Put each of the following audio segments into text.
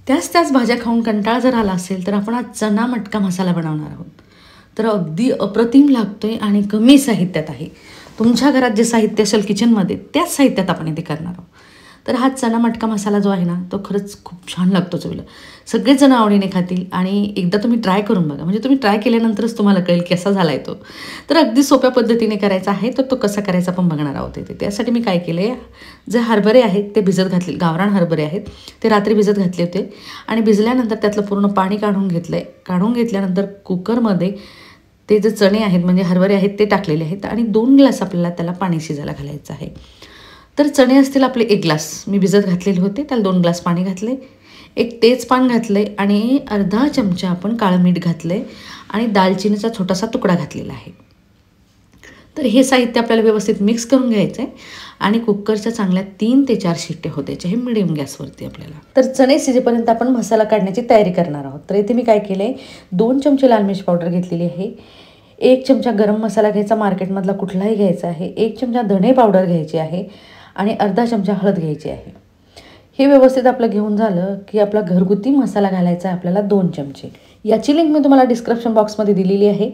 त्याच भाज्या खाऊन कंटाळा जर आला असेल तर आपण आज चना मटका मसाला बनवणार आहोत. तर अगदी अप्रतिम लागतोय आणि कमी साहित्यात आहे. तुमच्या घरात जे साहित्य असेल किचनमध्ये त्याच साहित्यात आपण इथे करणार आहोत. तर हा चना मटका मसाला जो आहे ना तो खरंच खूप छान लागतो चवीला. सगळेच जण आवडीने खातील आणि एकदा तुम्ही ट्राय करून बघा. म्हणजे तुम्ही ट्राय केल्यानंतरच तुम्हाला कळेल कसा झाला आहे तो. तर अगदी सोप्या पद्धतीने करायचा आहे. तर तो कसा करायचा आपण बघणार आहोत इथे. त्यासाठी मी काय केलं आहे, जे हरभरे आहेत ते भिजत घातले, गावरान हरभरे आहेत ते रात्री भिजत घातले होते आणि भिजल्यानंतर त्यातलं पूर्ण पाणी काढून घेतलं आहे. काढून घेतल्यानंतर कुकरमध्ये ते जे चणे आहेत म्हणजे हरभरे आहेत ते टाकलेले आहेत आणि 2 ग्लास आपल्याला त्याला पाणी शिजायला घालायचं आहे. तर चणे असतील आपले 1 ग्लास मी भिजत घातलेले होते, त्याला 2 ग्लास पाणी घातले, एक तेजपान घातले आणि अर्धा चमचा आपण काळं मीठ घातले आणि दालचिनीचा छोटासा तुकडा घातलेला आहे. तर हे साहित्य आपल्याला व्यवस्थित मिक्स करून घ्यायचं आहे आणि कुकरच्या चांगल्या 3 ते 4 शिट्टे होऊ द्यायचे. हे मिडियम गॅसवरती आपल्याला. तर चणे शिजेपर्यंत आपण मसाला काढण्याची तयारी करणार आहोत. तर इथे मी काय केलं आहे, 2 चमचे लाल मिरची पावडर घेतलेली आहे, 1 चमचा गरम मसाला घ्यायचा, मार्केटमधला कुठलाही घ्यायचा आहे, 1 चमचा धणे पावडर घ्यायची आहे आणि अर्धा चमचा हळद घ्यायची आहे. हे व्यवस्थित आपलं घेऊन झालं की आपला घरगुती मसाला घालायचा आहे आपल्याला 2 चमचे. याची लिंक मी तुम्हाला डिस्क्रिप्शन बॉक्समध्ये दिलेली आहे.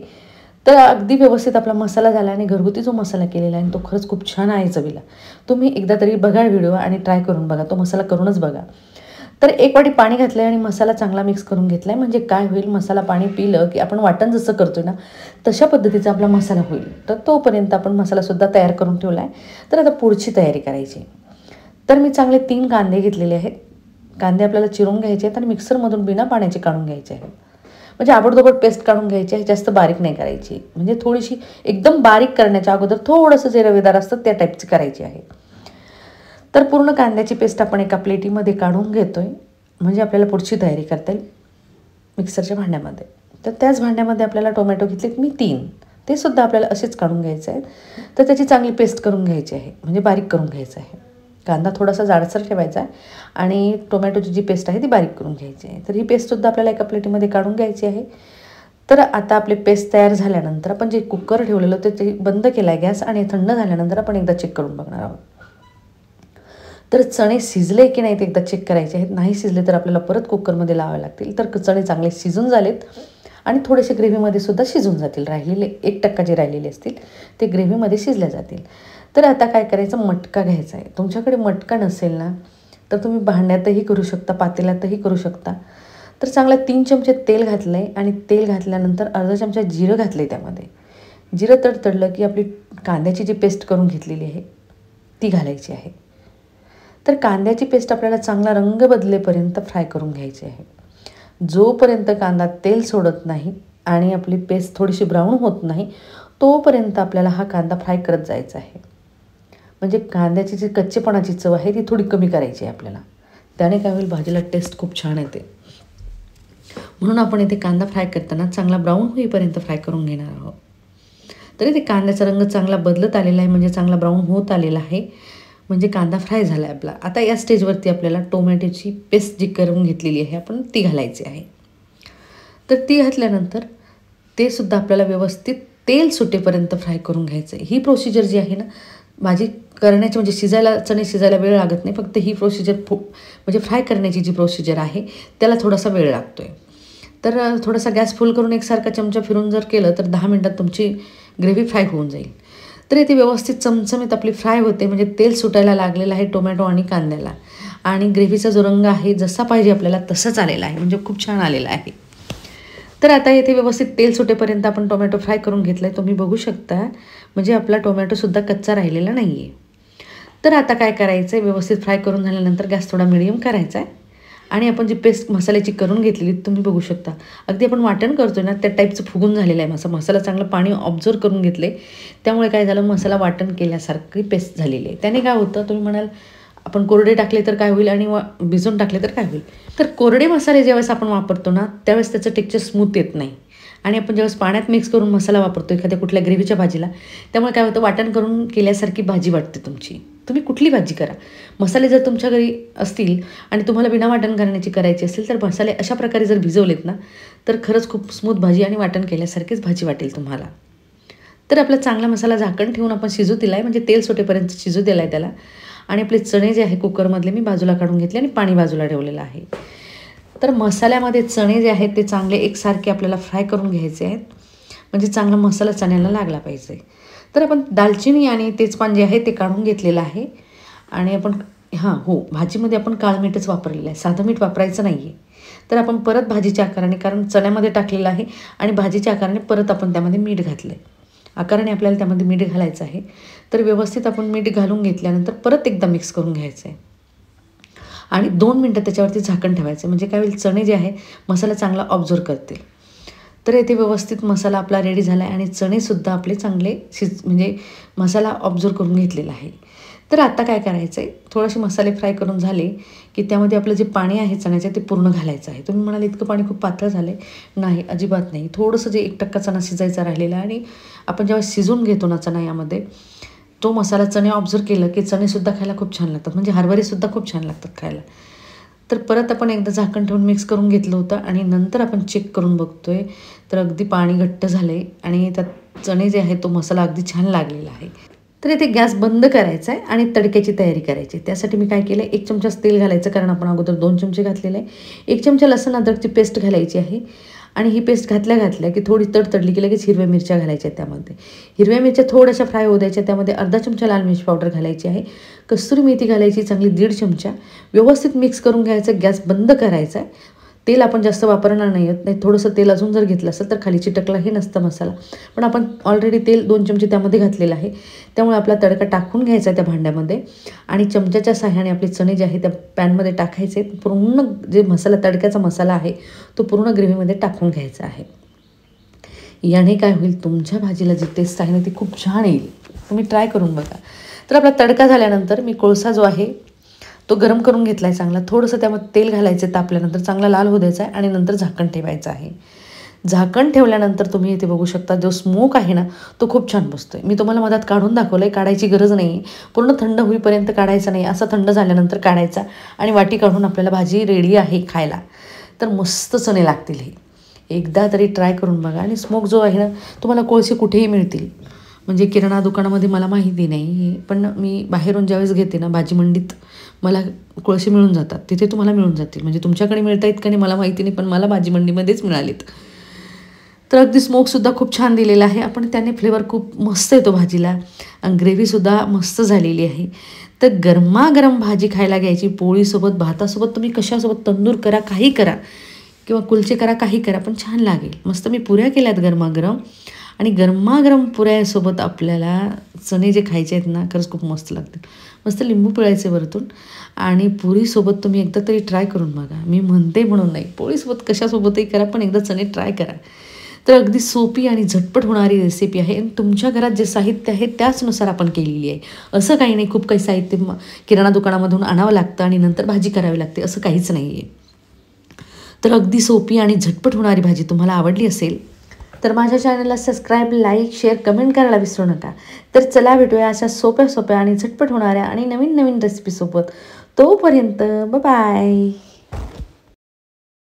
तर अगदी व्यवस्थित आपला मसाला झाला आणि घरगुती जो मसाला केलेला आहे तो खरंच खूप छान आहे चवीला. तुम्ही एकदा तरी बघा व्हिडिओ आणि ट्राय करून बघा, तो मसाला करूनच बघा. तर 1 वाटी पाणी घातलं आहे आणि मसाला चांगला मिक्स करून घेतला आहे. म्हणजे काय होईल, मसाला पाणी पिलं की आपण वाटण जसं करतोय ना तशा पद्धतीचा आपला मसाला होईल. तर तोपर्यंत आपण मसालासुद्धा तयार करून ठेवला आहे. तर आता पुढची तयारी करायची. तर मी चांगले 3 कांदे घेतलेले आहेत. कांदे आपल्याला चिरून घ्यायचे आहेत आणि मिक्सरमधून बिना पाण्याचे काढून घ्यायचे आहेत. म्हणजे आबडधोबड पेस्ट काढून घ्यायची आहे, जास्त बारीक नाही करायची. म्हणजे थोडीशी एकदम बारीक करण्याच्या अगोदर थोडंसं जे रवेदार असतं त्या टाईपची करायची आहे. तर पूर्ण कांद्याची पेस्ट आपण एका प्लेटीमध्ये काढून घेतो आहे म्हणजे आपल्याला पुढची तयारी करता येईल मिक्सरच्या भांड्यामध्ये. तर त्याच भांड्यामध्ये आपल्याला टोमॅटो घेतलेत मी 3, ते सुद्धा आपल्याला असेच काढून घ्यायचे आहेत. तर त्याची चांगली पेस्ट करून घ्यायची आहे, म्हणजे बारीक करून घ्यायचं आहे. कांदा थोडासा जाडसर ठेवायचा आहे आणि टोमॅटोची जी पेस्ट आहे ती बारीक करून घ्यायची आहे. तर ही पेस्टसुद्धा आपल्याला एका प्लेटीमध्ये काढून घ्यायची आहे. तर आता आपली पेस्ट तयार झाल्यानंतर आपण जे कुकर ठेवलेलं होतं ते बंद केला आहे गॅस आणि थंड झाल्यानंतर आपण एकदा चेक करून बघणार आहोत. तर चणे शिजले की नाही ते एकदा चेक करायचे आहेत. नाही शिजले तर आपल्याला परत कुकरमध्ये लावावे लागतील. तर चणे चांगले शिजून झालेत आणि थोडेसे ग्रेव्हीमध्ये सुद्धा शिजून जातील. राहिलेले 1% जे राहिलेले असतील ते ग्रेव्हीमध्ये शिजले जातील. तर आता काय करायचं, मटका घ्यायचा आहे. तुमच्याकडे मटका नसेल ना तर तुम्ही भांड्यातही करू शकता, पातेल्यातही करू शकता. तर चांगला 3 चमचे तेल घातलं आहे आणि तेल घातल्यानंतर अर्धा चमचा जिरं घातलं आहे त्यामध्ये. जिरं तडतडलं की आपली कांद्याची जी पेस्ट करून घेतलेली आहे ती घालायची आहे. तर कांद्याची पेस्ट आपल्याला चांगला रंग बदलेपर्यंत फ्राय करून घ्यायची आहे. जोपर्यंत कांदा तेल सोडत नाही आणि आपली पेस्ट थोडीशी ब्राऊन होत नाही तोपर्यंत आपल्याला हा कांदा फ्राय करत जायचा आहे. म्हणजे कांद्याची जी कच्चेपणाची चव आहे ती थोडी कमी करायची आहे आपल्याला. त्याने काय होईल, भाजीला टेस्ट खूप छान येते. म्हणून आपण इथे कांदा फ्राय करताना चांगला ब्राऊन होईपर्यंत फ्राय करून घेणार आहोत. तर इथे कांद्याचा रंग चांगला बदलत आलेला आहे, म्हणजे चांगला ब्राऊन होत आलेला आहे, म्हणजे कांदा फ्राय झाला आहे आपला. आता या स्टेजवरती आपल्याला टोमॅटोची पेस्ट जी करून घेतलेली आहे आपण ती घालायची आहे. तर ती घातल्यानंतर ते सुद्धा आपल्याला व्यवस्थित तेल सुटेपर्यंत फ्राय करून घ्यायचं आहे. ही प्रोसिजर जी आहे ना भाजी करण्याची, म्हणजे शिजायला चणे शिजायला वेळ लागत नाही, फक्त ही प्रोसिजर म्हणजे फ्राय करण्याची जी प्रोसिजर आहे त्याला थोडासा वेळ लागतो आहे. तर थोडासा गॅस फुल करून एकसारखा चमचा फिरून जर केलं तर 10 मिनटात तुमची ग्रेव्ही फ्राय होऊन जाईल. तर इथे व्यवस्थित चमचमीत आपली फ्राय होते, म्हणजे तेल सुटायला लागलेलं आहे टोमॅटो आणि कांद्याला आणि ग्रेव्हीचा जो रंग आहे जसा पाहिजे आपल्याला तसाच आलेला आहे, म्हणजे खूप छान आलेला आहे. तर आता इथे व्यवस्थित तेल सुटेपर्यंत आपण टोमॅटो फ्राय करून घेतला आहे, तुम्ही बघू शकता. म्हणजे आपला टोमॅटोसुद्धा कच्चा राहिलेला नाही आहे. तर आता काय करायचं आहे, व्यवस्थित फ्राय करून झाल्यानंतर गॅस थोडा मिडियम करायचा आहे आणि आपण जी पेस्ट मसाल्याची करून घेतलेली तुम्ही बघू शकता. अगदी आपण वाटण करतो ना त्या टाईपचं फुगून झालेलं आहे. मसाला चांगलं पाणी ऑब्झर्व करून घेतले, त्यामुळे काय झालं, मसाला वाटण केल्यासारखी पेस्ट झालेली आहे. त्याने काय होतं, तुम्ही म्हणाल आपण कोरडे टाकले तर काय होईल आणि भिजून टाकले तर काय होईल. तर कोरडे मसाले ज्यावेळेस आपण वापरतो ना त्यावेळेस त्याचं टेक्स्चर स्मूथ येत नाही आणि आपण ज्यावेळेस पाण्यात मिक्स करून मसाला वापरतो एखाद्या कुठल्या ग्रेव्हीच्या भाजीला, त्यामुळे काय होतं, वाटण करून केल्यासारखी भाजी वाटते तुमची. तुम्ही कुठली भाजी करा, मसाले जर तुमच्या घरी असतील आणि तुम्हाला बिना वाटण करण्याची करायची असेल तर मसाले अशा प्रकारे जर भिजवलेत ना तर खरंच खूप स्मूथ भाजी आणि वाटण केल्यासारखीच भाजी वाटेल तुम्हाला. तर आपला चांगला मसाला झाकण ठेवून आपण शिजू दिला आहे, म्हणजे तेल सुटेपर्यंत शिजू दिला आहे त्याला. आणि आपले चणे जे आहे कुकरमधले मी बाजूला काढून घेतले आणि पाणी बाजूला ठेवलेलं आहे. तर मसाल्यामध्ये चणे जे आहेत ते चांगले एकसारखे आपल्याला फ्राय करून घ्यायचे आहेत, म्हणजे चांगला मसाला चण्याला लागला पाहिजे. तर आपण दालचिनी आणि तेजपान जे आहे ते काढून घेतलेलं आहे. आणि आपण भाजीमध्ये आपण काळं मीठच वापरलेलं आहे, साधं मीठ वापरायचं नाही आहे. तर आपण परत भाजीच्या आकाराने, कारण चण्यामध्ये टाकलेलं आहे आणि भाजीच्या आकाराने परत आपण त्यामध्ये मीठ घातलं आहे, आकाराने आपल्याला त्यामध्ये मीठ घालायचं आहे. तर व्यवस्थित आपण मीठ घालून घेतल्यानंतर परत एकदा मिक्स करून घ्यायचं आहे आणि 2 मिनटं त्याच्यावरती झाकण ठेवायचं, म्हणजे काय होईल, चणे जे आहे मसाला चांगला ऑब्झर्व करतील. तर इथे व्यवस्थित मसाला आपला रेडी झाला आहे आणि चणेसुद्धा आपले चांगले म्हणजे मसाला ऑब्झर्व करून घेतलेला आहे. तर आता काय करायचं आहे, थोडेसे मसाले फ्राय करून झाले की त्यामध्ये आपलं जे पाणी आहे चण्याचं ते पूर्ण घालायचं आहे. तुम्ही म्हणाल इतकं पाणी खूप पातळ झालं आहे, नाही, अजिबात नाही. थोडंसं जे 1% चणा शिजायचा राहिलेला आहे आणि आपण जेव्हा शिजून घेतो ना चणा यामध्ये, तो मसाला चणे ऑब्झर्व केलं की चणेसुद्धा खायला खूप छान लागतात, म्हणजे हरभरेसुद्धा खूप छान लागतात खायला. तर परत आपण एकदा झाकण ठेवून मिक्स करून घेतलं होतं आणि नंतर आपण चेक करून बघतोय तर अगदी पाणी घट्ट झालं आहे आणि त्यात चणे जे आहे तो मसाला अगदी छान लागलेला आहे. तर इथे गॅस बंद करायचा आहे आणि तडक्याची तयारी करायची. त्यासाठी मी काय केलं, 1 चमचाच तेल घालायचं, कारण आपण अगोदर 2 चमचे घातलेले आहे. 1 चमचा लसूण अद्रकची पेस्ट घालायची आहे आणि ही पेस्ट घातल्या की थोडी तडतडली की लगेच हिरव्या मिरच्या घालायच्या. त्यामध्ये हिरव्या मिरच्या थोड्याशा फ्राय होऊ द्यायच्या. त्यामध्ये अर्धा चमचा लाल मिरची पावडर घालायची आहे, कसुरी मेथी घालायची चांगली 1.5 चमचा. व्यवस्थित मिक्स करून घ्यायचं, गॅस बंद करायचा आहे. तेल आपण जास्त वापरणार नाही आहोत, नाही थोडंसं तेल अजून जर घेतलं असेल तर खाली चिटकला हे नसतं मसाला, पण आपण ऑलरेडी तेल 2 चमचे त्यामध्ये घातलेलं आहे. त्यामुळे आपला तडका टाकून घ्यायचा त्या भांड्यामध्ये आणि चमच्याच्या साहाय्याने आपले चणे जे आहे त्या पॅनमध्ये टाकायचे. पूर्ण जे मसाला, तडक्याचा मसाला आहे तो पूर्ण ग्रेव्हीमध्ये टाकून घ्यायचा आहे. याने काय होईल, तुमच्या भाजीला जी टेस्ट आहे ना ती खूप छान येईल. तुम्ही ट्राय करून बघा. तर आपला तडका झाल्यानंतर मी कोळसा जो आहे तो गरम करून घेतला आहे चांगला. थोडंसं त्यामध्ये तेल घालायचं, तापल्यानंतर चांगला लाल होऊ द्यायचा आहे आणि नंतर झाकण ठेवायचं आहे. झाकण ठेवल्यानंतर तुम्ही इथे बघू शकता जो स्मोक आहे ना तो खूप छान बसतो आहे. मी तुम्हाला मधात काढून दाखवलं आहे, काढायची गरज नाही आहे. पूर्ण थंड होईपर्यंत काढायचा नाही, असा थंड झाल्यानंतर काढायचा आणि वाटी काढून आपल्याला भाजी रेडी आहे खायला. तर मस्त चणे लागतील हे. एकदा तरी ट्राय करून बघा. आणि स्मोक जो आहे ना, तुम्हाला कोळसे कुठेही मिळतील, म्हणजे किराणा दुकानामध्ये मला माहिती नाही, पण मी बाहेरून ज्यावेळेस घेते ना भाजी मंडीत मला कोळसे मिळून जातात, तिथे तुम्हाला मिळून जातील. म्हणजे तुमच्याकडे मिळत आहेत का नाही मला माहिती नाही, पण मला भाजी मंडीमध्येच मिळालीत. तर अगदी स्मोकसुद्धा खूप छान दिलेला आहे आपण, त्याने फ्लेवर खूप मस्त येतो भाजीला आणि ग्रेव्हीसुद्धा मस्त झालेली आहे. तर गरमागरम भाजी खायला घ्यायची पोळीसोबत, भातासोबत, तुम्ही कशासोबत, तंदूर करा, काही करा किंवा कुलचे करा, काही करा, पण छान लागेल. मस्त मी पुऱ्या केल्यात गरमागरम आणि गरमागरम पुऱ्यासोबत आपल्याला चणे जे खायचे आहेत ना खरंच खूप मस्त लागतील. मस्त लिंबू पिळायचे वरतून आणि पुरीसोबत तुम्ही एकदा तरी ट्राय करून बघा. मी म्हणते म्हणून नाही, पोळीसोबत कशासोबतही करा, पण एकदा चणे ट्राय करा. तर अगदी सोपी आणि झटपट होणारी रेसिपी आहे आणि तुमच्या घरात जे साहित्य आहे त्याचनुसार आपण केलेली आहे. असं काही नाही खूप काही साहित्य किराणा दुकानामधून आणावं लागतं आणि नंतर भाजी करावी लागते, असं काहीच नाही आहे. तर अगदी सोपी आणि झटपट होणारी भाजी तुम्हाला आवडली असेल तर माझ्या चॅनलला सबस्क्राईब, लाईक, शेअर, कमेंट करायला विसरू नका. तर चला भेटूया अशा सोप्या सोप्या आणि झटपट होणाऱ्या आणि नवीन नवीन रेसिपीसोबत. तोपर्यंत बाय.